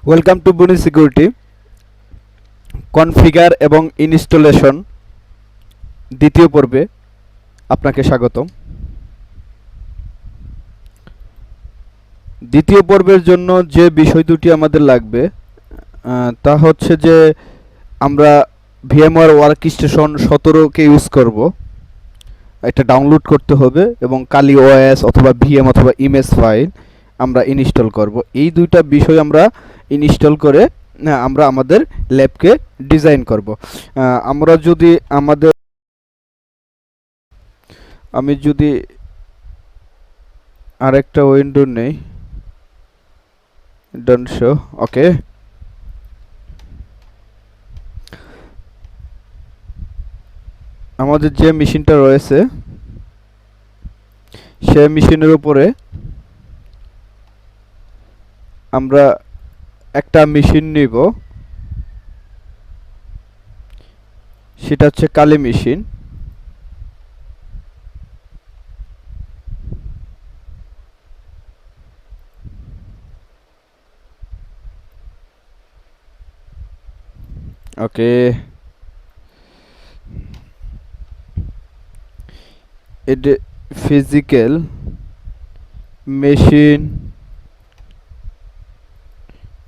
Welcome to বনি security. Configure এবং installation দ্বিতীয় পর্বে আপনাকে স্বাগতম। দ্বিতীয় পর্বের জন্য যে বিষয় দুটি আমাদের লাগবে তা হচ্ছে যে আমরা ভিএমওয়ার ওয়ার্কস্টেশন 17কে ইউজ করব। এটা ডাউনলোড করতে হবে এবং কালি ওএস অথবা ভিএম অথবা ইমেজ ফাইল আমরা ইনস্টল করব। এই দুইটা বিষয় আমরা ইনস্টল করে আমরা আমাদের ল্যাবকে ডিজাইন করব। আমরা যদি আমি যদি আরেকটা উইন্ডো নেই, ডান শো, ওকে। আমাদের যে মেশিনটা রয়েছে সেই মেশিনের উপরে আমরা একটা মেশিন নিব, সেটা হচ্ছে কালি মেশিন। ওকে, এটা ফিজিক্যাল মেশিন,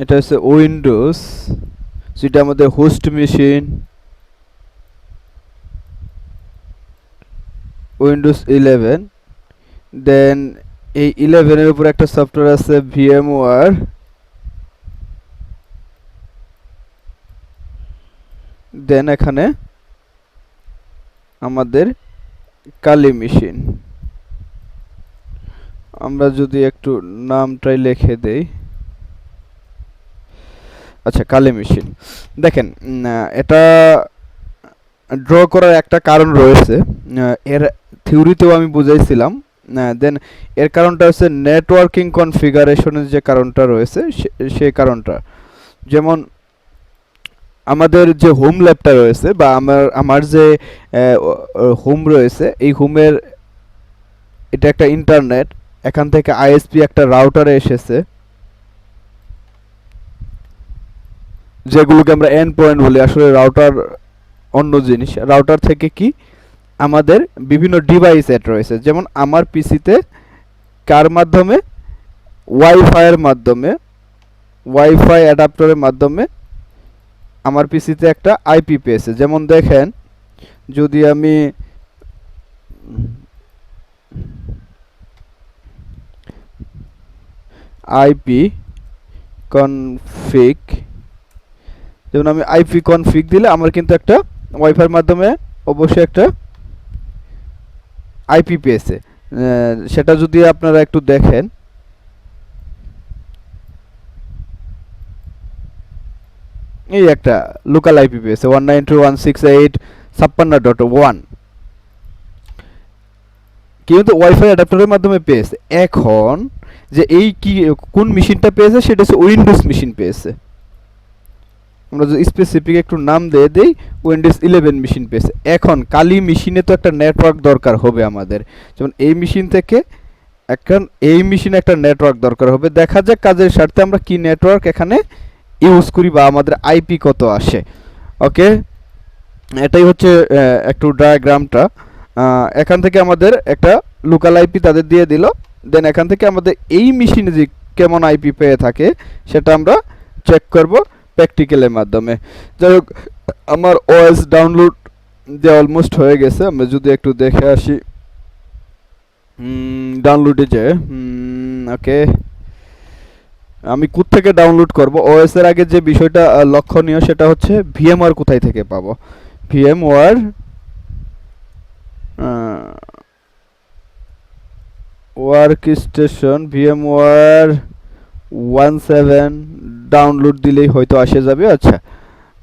এটা হচ্ছে উইন্ডোজ, যেটা আমাদের হোস্ট মেশিন উইন্ডোজ 11। দেন এই 11-এর উপর একটা সফটওয়্যার আছে ভিএমওয়ার। দেন এখানে আমাদের কালি মেশিন। আমরা যদি একটু নামটাই লিখে দেই, আচ্ছা, কালি মেশিন। দেখেন, এটা ড্র করার একটা কারণ রয়েছে, এর থিওরিতেও আমি বুঝাইছিলাম। দেন এর কারণটা হচ্ছে নেটওয়ার্কিং কনফিগারেশনের যে কারণটা রয়েছে সেই কারণটা। যেমন আমাদের যে হোম ল্যাবটা রয়েছে বা আমার যে হোম রয়েছে, এই হোমের এটা একটা ইন্টারনেট, এখান থেকে আইএসপি একটা রাউটারে এসেছে, যেগুলোকে আমরা এন্ড পয়েন্ট বলি। আসলে রাউটার অন্য জিনিস। রাউটার থেকে কি আমাদের বিভিন্ন ডিভাইস এড রয়েছে, যেমন আমার পিসিতে কার মাধ্যমে, ওয়াইফাইয়ের মাধ্যমে, ওয়াইফাই অ্যাডাপ্টারের মাধ্যমে আমার পিসিতে একটা আইপি পেয়েছে। যেমন দেখেন, যদি আমি আইপি কনফিগ, যেমন আমি আইপি কনফিগ দিলে আমার কিন্তু একটা ওয়াইফাইয়ের মাধ্যমে অবশ্যই একটা আইপি পেয়েছে। সেটা যদি আপনারা একটু দেখেন, এই একটা লোকাল আইপি পেয়েছে 192.168.56.1, কিন্তু ওয়াইফাই অ্যাডাপ্টারের মাধ্যমে পেয়েছে। এখন যে এই কি কোন মেশিনটা পেয়েছে, সেটা হচ্ছে উইন্ডোজ মেশিন পেয়েছে। আমরা যদি স্পেসিফিক একটু নাম দিয়ে দেই, উইন্ডোজ 11 মেশিন পেয়েছে। এখন কালি মেশিনে তো একটা নেটওয়ার্ক দরকার হবে আমাদের, যেমন এই মেশিন থেকে এখন এই মেশিনে একটা নেটওয়ার্ক দরকার হবে। দেখা যাক কাজের স্বার্থে আমরা কি নেটওয়ার্ক এখানে ইউজ করি বা আমাদের আইপি কত আসে। ওকে, এটাই হচ্ছে একটু ডায়াগ্রামটা। এখান থেকে আমাদের একটা লোকাল আইপি তাদের দিয়ে দিল। দেন এখান থেকে আমাদের এই মেশিনে যে কেমন আইপি পেয়ে থাকে সেটা আমরা চেক করব প্র্যাকটিক্যালের মাধ্যমে। যাই হোক, আমার ওএস ডাউনলোড দেওয়া অলমোস্ট হয়ে গেছে। আমরা যদি একটু দেখে আসি ডাউনলোডে যে, ওকে, আমি কোত্থেকে ডাউনলোড করব। ওএস এর আগে যে বিষয়টা লক্ষণীয় সেটা হচ্ছে ভিএমওয়ার কোথায় থেকে পাবো। ভিএমওয়ার ওয়ার্কস্টেশন ভিএমওয়ার 17 ডাউনলোড দিলেই হয়তো আসে যাবে। আচ্ছা,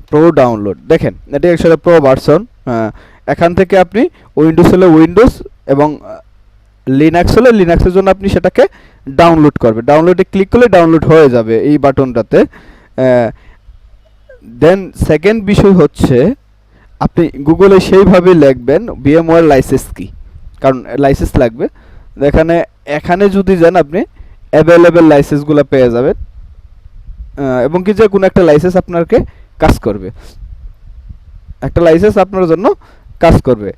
প্রো ডাউনলোড, দেখেন এটা একসাথে প্রো ভার্সন। এখান থেকে আপনি উইন্ডোজ হলে উইন্ডোজ এবং লিনাক্স হলে লিনাক্সের জন্য আপনি সেটাকে ডাউনলোড করবে। ডাউনলোডে ক্লিক করলে ডাউনলোড হয়ে যাবে এই বাটনটাতে। দেন সেকেন্ড বিষয় হচ্ছে আপনি গুগলে সেইভাবে লিখবেন ভিএমওয়ার লাইসেন্স কি, কারণ লাইসেন্স লাগবে। এখানে যদি যান আপনি অ্যাভেলেবেল লাইসেন্সগুলো পেয়ে যাবেন। এবং কি যে কোনো একটা লাইসেন্স আপনাকে কাজ করবে, একটা লাইসেন্স আপনার জন্য কাজ করবে।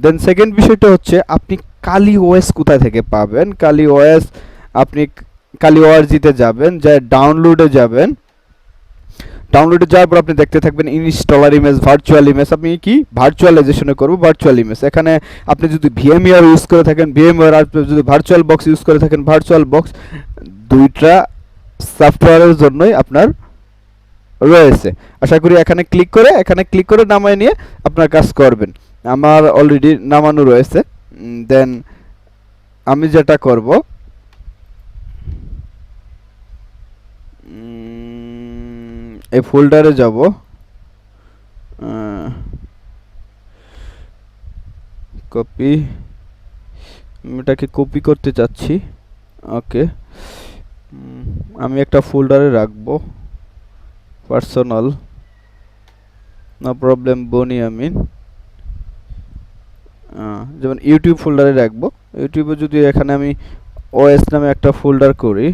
দেন সেকেন্ড বিষয়টা হচ্ছে আপনি কালি ওএস কোথায় থেকে পাবেন। কালি ওএস আপনি কালি ওআরজিতে যাবেন, যা ডাউনলোডে যাবেন। ডাউনলোডে যাওয়ার পর আপনি দেখতে থাকবেন ইনস্টলার ইমেজ, ভার্চুয়াল ইমেজ। আপনি কি ভার্চুয়ালাইজেশনে করব ভার্চুয়াল ইমেজ। এখানে আপনি যদি ভিএমইআর ইউজ করে থাকেন ভিএমইআর, আর যদি ভার্চুয়াল বক্স ইউজ করে থাকেন ভার্চুয়াল বক্স, দুইটা সফটওয়্যারের জন্যই আপনার রয়েছে। আশা করি এখানে ক্লিক করে নামায় নিয়ে আপনার কাজ করবেন। আমার অলরেডি নামানো রয়েছে। দেন আমি যেটা করব, এই ফোল্ডারে যাব, কপি, এটাকে কপি করতে চাচ্ছি। ওকে, আমি একটা ফোল্ডারে রাখবো personal, no problem, Boni Amin. যেমন ইউটিউব ফোল্ডারে রাখবো। ইউটিউবে যদি এখানে আমি ওএস নামে একটা ফোল্ডার করি,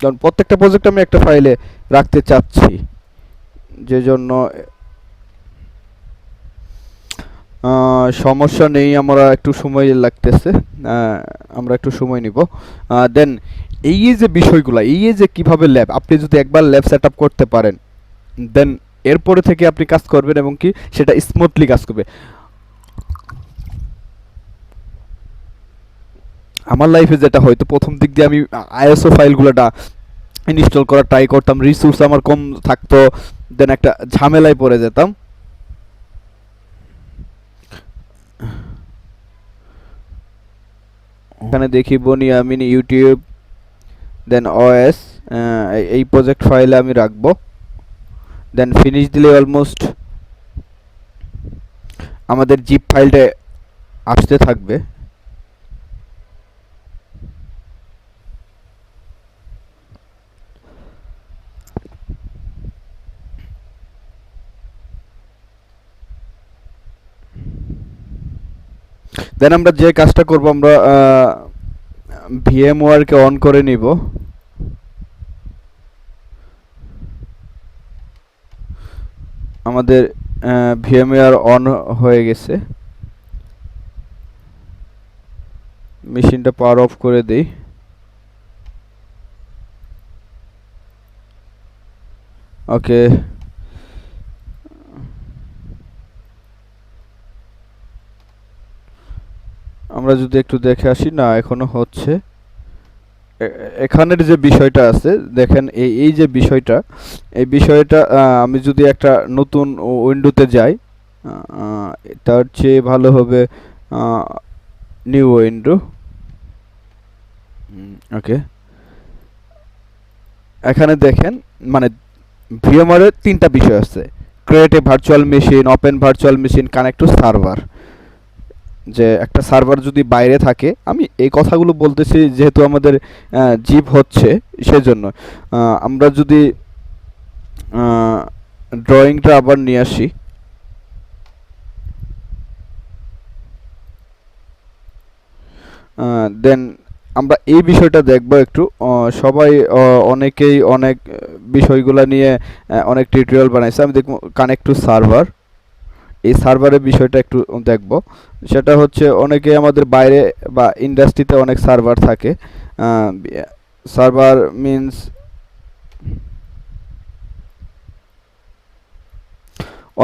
কারণ প্রত্যেকটা প্রজেক্ট আমি একটা ফাইলে রাখতে চাচ্ছি, যে জন্য সমস্যা নেই, আমরা একটু সময় লাগতেছে, আমরা একটু সময় নিব। দেন এই যে বিষয়গুলো, এই যে কিভাবে ল্যাব, আপনি যদি একবার ল্যাব সেট আপ করতে পারেন, দেন এরপরে থেকে আপনি কাজ করবেন এবং কি সেটা স্মুথলি কাজ করবে। আমার লাইফে যেটা হয়তো প্রথম দিক দিয়ে আমি আইএসও ফাইলগুলোটা ইনস্টল করা ট্রাই করতাম, রিসোর্স আমার কম থাকতো, দেন একটা ঝামেলায় পড়ে যেতাম। এখানে দেখি বনি আমিন ইউটিউব, দেন ওএস, এই প্রজেক্ট ফাইলে আমি রাখবো। দেন ফিনিশ দিলে অলমোস্ট আমাদের জিপ ফাইলটা আসতে থাকবে। দেন আমরা যে কাজটা করব, আমরা ভিএমওয়ারকে অন করে নিব। আমাদের ভিএমওয়ার অন হয়ে গেছে। মেশিনটা পাওয়ার অফ করে দেই। ওকে, আমরা যদি একটু দেখে আসি, না এখনো হচ্ছে। এখানের যে বিষয়টা আছে দেখেন, এই যে বিষয়টা, এই বিষয়টা আমি যদি একটা নতুন উইন্ডোতে যাই, তার চেয়ে ভালো হবে নিউ উইন্ডো। ওকে, এখানে দেখেন মানে ভিএমওয়ারের তিনটা বিষয় আছে: create a virtual machine, open virtual machine, connect to server. যে একটা সার্ভার যদি বাইরে থাকে, আমি এই কথাগুলো বলতেছি যেহেতু আমাদের জিপ হচ্ছে সেজন্য। আমরা যদি ড্রয়িংটা আবার নিয়ে আসি, দেন আমরা এই বিষয়টা দেখব একটু। সবাই অনেকেই অনেক বিষয়গুলো নিয়ে অনেক টিউটোরিয়াল বানাইছে। আমি দেখব কানেক্ট টু সার্ভার, এই সার্ভারের বিষয়টা একটু দেখব। সেটা হচ্ছে অনেকে আমাদের বাইরে বা ইন্ডাস্ট্রিতে অনেক সার্ভার থাকে। সার্ভার মিন্স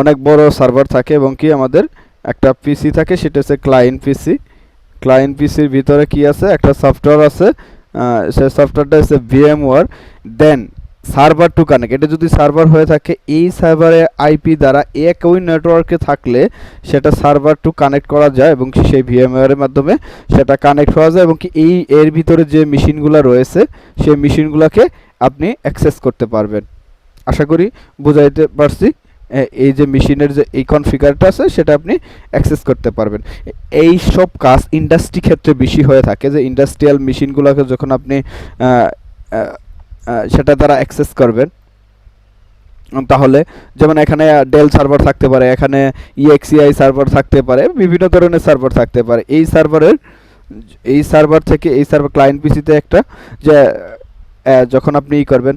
অনেক বড় সার্ভার থাকে এবং কি আমাদের একটা পিসি থাকে, সেটা হচ্ছে ক্লায়েন্ট পিসি। ক্লায়েন্ট পিসির ভিতরে কি আছে, একটা সফটওয়্যার আছে, সেই সফটওয়্যারটা হচ্ছে VMware. Then server to connect, এটা যদি সার্ভার হয়ে থাকে, এই সার্ভারে আইপি দ্বারা একই নেটওয়ার্কে থাকলে সেটা সার্ভার টু কানেক্ট করা যায় এবং সেই ভিএমওয়ারের মাধ্যমে সেটা কানেক্ট হওয়া যায় এবং কি এর ভিতরে যে মেশিনগুলো রয়েছে সেই মেশিনগুলোকে আপনি অ্যাক্সেস করতে পারবেন। আশা করি বুঝাইতে পারছি। এই যে মেশিনের যে এই কনফিগারটা আছে সেটা আপনি অ্যাক্সেস করতে পারবেন। এই সব কাজ ইন্ডাস্ট্রি ক্ষেত্রে বেশি হয়ে থাকে, যে ইন্ডাস্ট্রিয়াল মেশিনগুলোকে যখন আপনি সেটা দ্বারা অ্যাক্সেস করবেন, তাহলে যেমন এখানে ডেল সার্ভার থাকতে পারে, এখানে ইএক্সিআই সার্ভার থাকতে পারে, বিভিন্ন ধরনের সার্ভার থাকতে পারে। এই সার্ভারের এই সার্ভার থেকে এই সার্ভার ক্লায়েন্ট পিসিতে একটা, যে যখন আপনি ই করবেন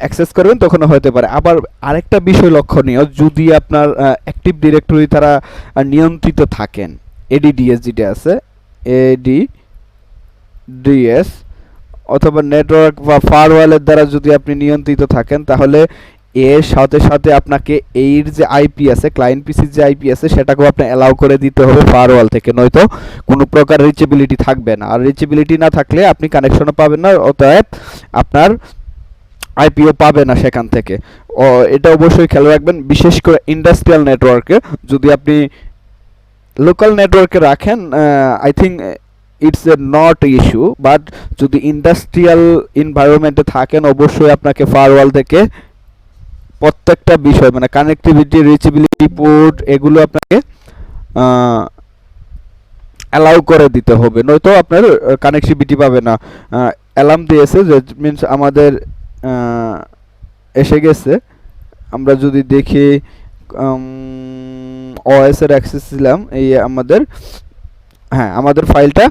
অ্যাক্সেস করবেন তখন হতে পারে। আবার আরেকটা বিষয় লক্ষণীয়, যদি আপনার অ্যাক্টিভ ডিরেক্টরি তারা নিয়ন্ত্রিত থাকেন, এডিডিএস যেটা আছে, এডিডিএস অথবা নেটওয়ার্ক বা ফায়ারওয়ালের দ্বারা যদি আপনি নিয়ন্ত্রিত থাকেন, তাহলে এর সাথে সাথে আপনাকে এর যে আইপি আছে, ক্লায়েন্ট পিসির যে আইপি আছে, সেটাকেও আপনি অ্যালাউ করে দিতে হবে ফায়ারওয়াল থেকে, নয়তো কোনো প্রকার রিচেবিলিটি থাকবে না। আর রিচেবিলিটি না থাকলে আপনি কানেকশনও পাবেন না, অতএব আপনার আইপিও পাবে না সেখান থেকে। এটা অবশ্যই খেয়াল রাখবেন, বিশেষ করে ইন্ডাস্ট্রিয়াল নেটওয়ার্কে। যদি আপনি লোকাল নেটওয়ার্কে রাখেন, I think it's a not issue, but যদি ইন্ডাস্ট্রিয়াল এনভায়রনমেন্টে থাকেন, অবশ্যই আপনাকে ফায়ারওয়াল থেকে প্রত্যেকটা বিষয় মানে কানেক্টিভিটি, রিচেবিলিটি, পোর্ট, এগুলো আপনাকে অ্যালাউ করে দিতে হবে, নয়তো আপনার কানেক্টিভিটি পাবে না। অ্যালার্ম দিয়েছে, যে মিনস আমাদের এসে গেছে। আমরা যদি দেখি ওএস এর অ্যাক্সেস দিলাম, এই আমাদের, হ্যাঁ আমাদের ফাইলটা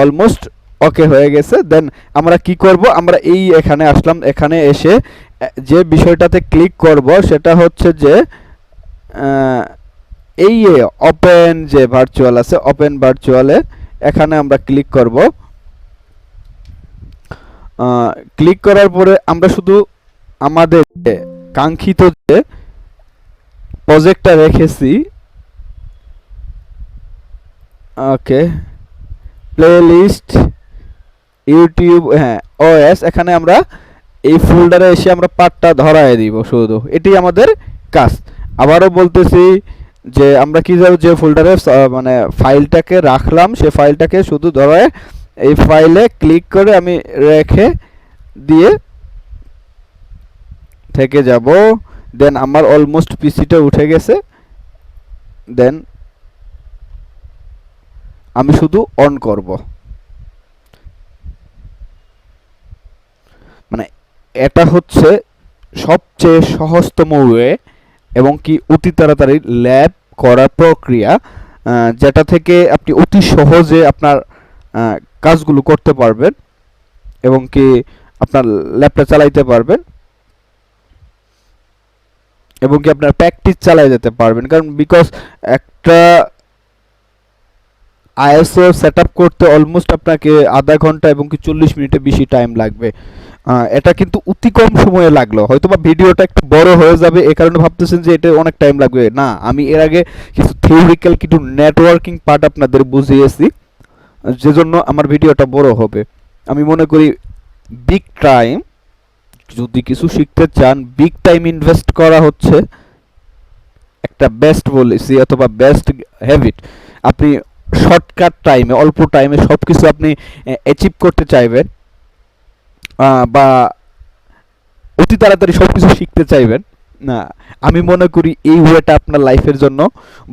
অলমোস্ট ওকে হয়ে গেছে। দেন আমরা কি করব, আমরা এই এখানে আসলাম, এখানে এসে যে বিষয়টাতে ক্লিক করব সেটা হচ্ছে যে এই ওপেন যে ভার্চুয়াল আছে, ওপেন ভার্চুয়ালে এখানে আমরা ক্লিক করব। ক্লিক করার পরে আমরা শুধু আমাদের কাঙ্ক্ষিত যে প্রজেক্টটা রেখেছি, ওকে, প্লেলিস্ট, ইউটিউব, হ্যাঁ ওএস, এখানে আমরা এই ফোল্ডারে এসে আমরা পার্টটা ধরায় দিব শুধু, এটি আমাদের কাজ। আবারও বলতেছি যে আমরা কি যাবো, যে ফোল্ডারে মানে ফাইলটাকে রাখলাম, সে ফাইলটাকে শুধু ধরায় এই ফাইলে ক্লিক করে আমি রেখে দিয়ে থেকে যাব। দেন আমার অলমোস্ট পিসিটা উঠে গেছে। দেন আমি শুধু অন করব, মানে এটা হচ্ছে সবচেয়ে সহজতম ওয়ে এবং কি অতি তাড়াতাড়ি ল্যাব করার প্রক্রিয়া, যেটা থেকে আপনি অতি সহজে আপনার কাজগুলো করতে পারবেন এবং কি আপনার ল্যাবটা চালাইতে পারবেন এবং কি আপনার প্র্যাকটিস চালিয়ে যেতে পারবেন। কারণ বিকজ একটা আইএসও সেটআপ করতে অলমোস্ট আপনাকে আধা ঘন্টা এবং কি 40 মিনিটের বেশি টাইম লাগবে। এটা কিন্তু অতি কম সময়ে লাগলো, হয়তোবা ভিডিওটা একটু বড় হয়ে যাবে, এই কারণে ভাবতেছেন যে এটা অনেক টাইম লাগবে। না, আমি এর আগে কিছু থিওরিক্যাল কিছু নেটওয়ার্কিং পার্ট আপনাদের বুঝিয়েছি, যেজন্য আমার ভিডিওটা বড় হবে। আমি মনে করি বিগ টাইম, যদি কিছু শিখতে চান, বিগ টাইম ইনভেস্ট করা হচ্ছে একটা বেস্ট পলিসি অথবা বেস্ট হ্যাবিট। আপনি শর্টকাট টাইমে, অল্প টাইমে সব কিছু আপনি অ্যাচিভ করতে চাইবেন, বা অতি তাড়াতাড়ি সব কিছু শিখতে চাইবেন না, আমি মনে করি এই ওয়েটা আপনার লাইফের জন্য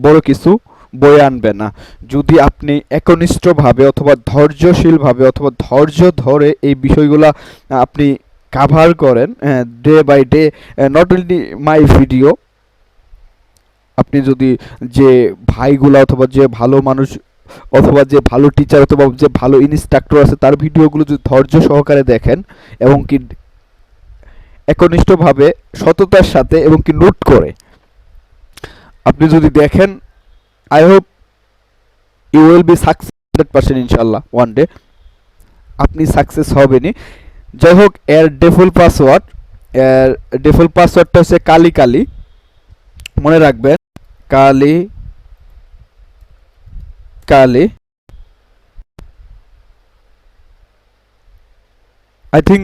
বড় কিছু বয়ে আনবে না। যদি আপনি একনিষ্ঠভাবে অথবা ধৈর্যশীলভাবে অথবা ধৈর্য ধরে এই বিষয়গুলো আপনি কাভার করেন day by day, not only my video, আপনি যদি যে ভাইগুলা অথবা যে ভালো মানুষ অথবা যে ভালো টিচার অথবা যে ভালো ইনস্ট্রাক্টর আছে তার ভিডিওগুলো যদি ধৈর্য সহকারে দেখেন এবং কি একনিষ্ঠভাবে সততার সাথে এবং কি নোট করে আপনি যদি দেখেন, I hope you will be success 100% ইনশাল্লাহ। ওয়ান ডে আপনি সাকসেস হবেনই। যাই হোক, এর ডিফল্ট পাসওয়ার্ডটা হচ্ছে কালি কালি, মনে রাখবেন, কালি কালি। I think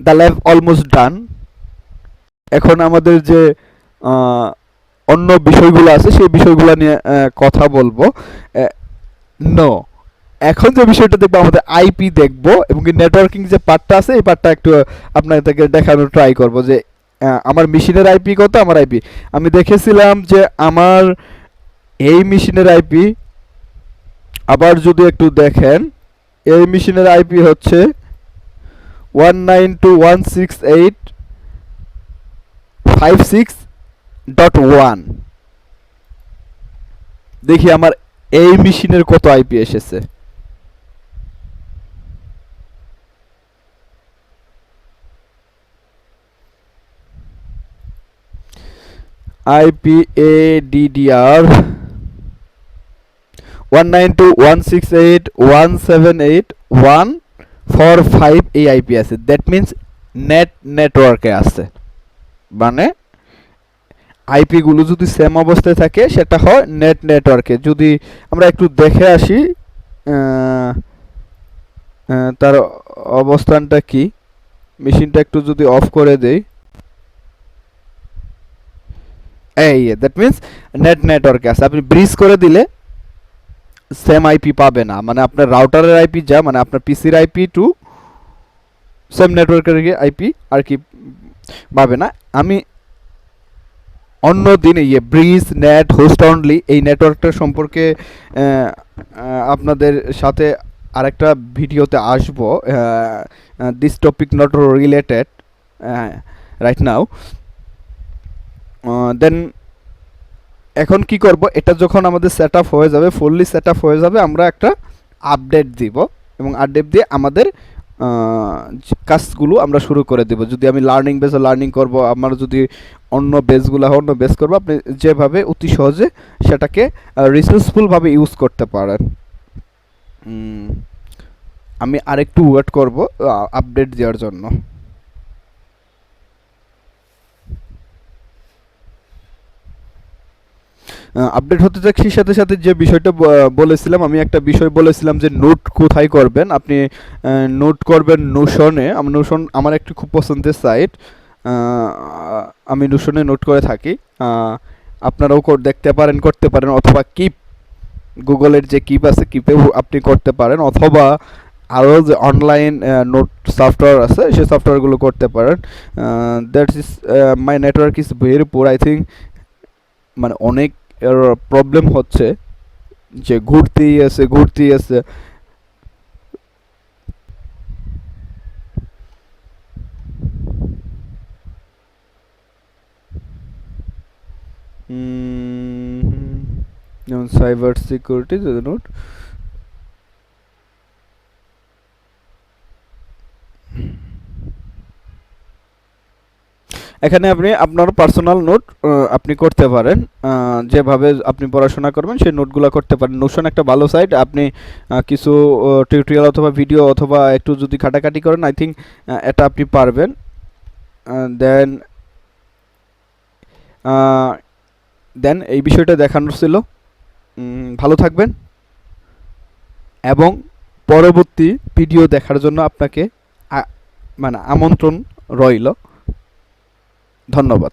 the lab almost done. এখন আমাদের যে অন্য বিষয়গুলো আছে সেই বিষয়গুলো নিয়ে কথা বলবো। নো, এখন যে বিষয়টা দেখবো, আমাদের আইপি দেখবো এবং নেটওয়ার্কিং যে পার্টটা আছে এই পার্টটা একটু আপনাদেরকে দেখানোর ট্রাই করব যে আমার মেশিনের আইপি কত। আমার আইপি আমি দেখেছিলাম যে আমার এই মেশিনের আইপি, আবার যদি একটু দেখেন, এই মেশিনের আইপি হচ্ছে 192.168.56.1। দেখি আমার এই মেশিনের কত আইপি এসেছে। আইপি এডিডিআর 192.168.178.145 এই আইপি আছে, দ্যাট মিন্স নেটওয়ার্কে আছে। মানে আইপি গুলো যদি সেম অবস্থায় থাকে সেটা হয় নেটওয়ার্কে। যদি আমরা একটু দেখে আসি তার অবস্থানটা কি, মেশিনটা একটু যদি অফ করে দেই, এই দ্যাট মিন্স নেটওয়ার্কে আছে। আপনি ব্রিজ করে দিলে সেম আইপি পাবে না, মানে আপনার রাউটারের আইপি যা, মানে আপনার পিসির আইপি টু সেম নেটওয়ার্কের আইপি আর কি পাবে না। আমি অন্য দিন এই ব্রিজ নেট হোস্ট অনলি এই নেটওয়ার্কটা সম্পর্কে আপনাদের সাথে আরেকটা ভিডিওতে আসবো। This topic not related right now. Then এখন কি করব, এটা যখন আমাদের সেট আপ হয়ে যাবে, ফুললি সেট আপ হয়ে যাবে, আমরা একটা আপডেট দিব এবং আপডেট দিয়ে আমাদের কাজগুলো আমরা শুরু করে দেব। যদি আমি লার্নিং বেসে লার্নিং করব, আমার যদি অন্য বেসগুলো হয় অন্য বেস করবো, আপনি যেভাবে অতি সহজে সেটাকে রিসোর্সফুলভাবে ইউজ করতে পারেন। আমি আরেকটু ওয়েট করব আপডেট দেওয়ার জন্য। আপডেট হতে থাকছি সাথে সাথে যে বিষয়টা বলেছিলাম, আমি একটা বিষয় বলেছিলাম যে নোট কোথায় করবেন। আপনি নোট করবেন নোশনে। নোশন আমার একটি খুব পছন্দের সাইট, আমি নোশনে নোট করে থাকি। আপনারাও দেখতে পারেন, করতে পারেন, অথবা কিপ, গুগলের যে কিপ আছে কিপেও আপনি করতে পারেন, অথবা আরও যে অনলাইন নোট সফটওয়্যার আছে সেই সফটওয়্যারগুলো করতে পারেন। That is my network is very পুর, আই থিঙ্ক। মানে অনেক প্রবলেম হচ্ছে যে ঘুরতেই আছে। যেমন সাইবার সিকিউরিটি নোট, এখানে আপনি আপনার পার্সোনাল নোট আপনি করতে পারেন, যেভাবে আপনি পড়াশোনা করবেন সেই নোটগুলো করতে পারেন। নোশন একটা ভালো সাইট, আপনি কিছু টিউটোরিয়াল অথবা ভিডিও অথবা একটু যদি খাটাখাটি করেন, আই থিঙ্ক এটা আপনি পারবেন। দেন দেন এই বিষয়টা দেখানোর ছিল। ভালো থাকবেন এবং পরবর্তী ভিডিও দেখার জন্য আপনাকে মানে আমন্ত্রণ রইল। ধন্যবাদ।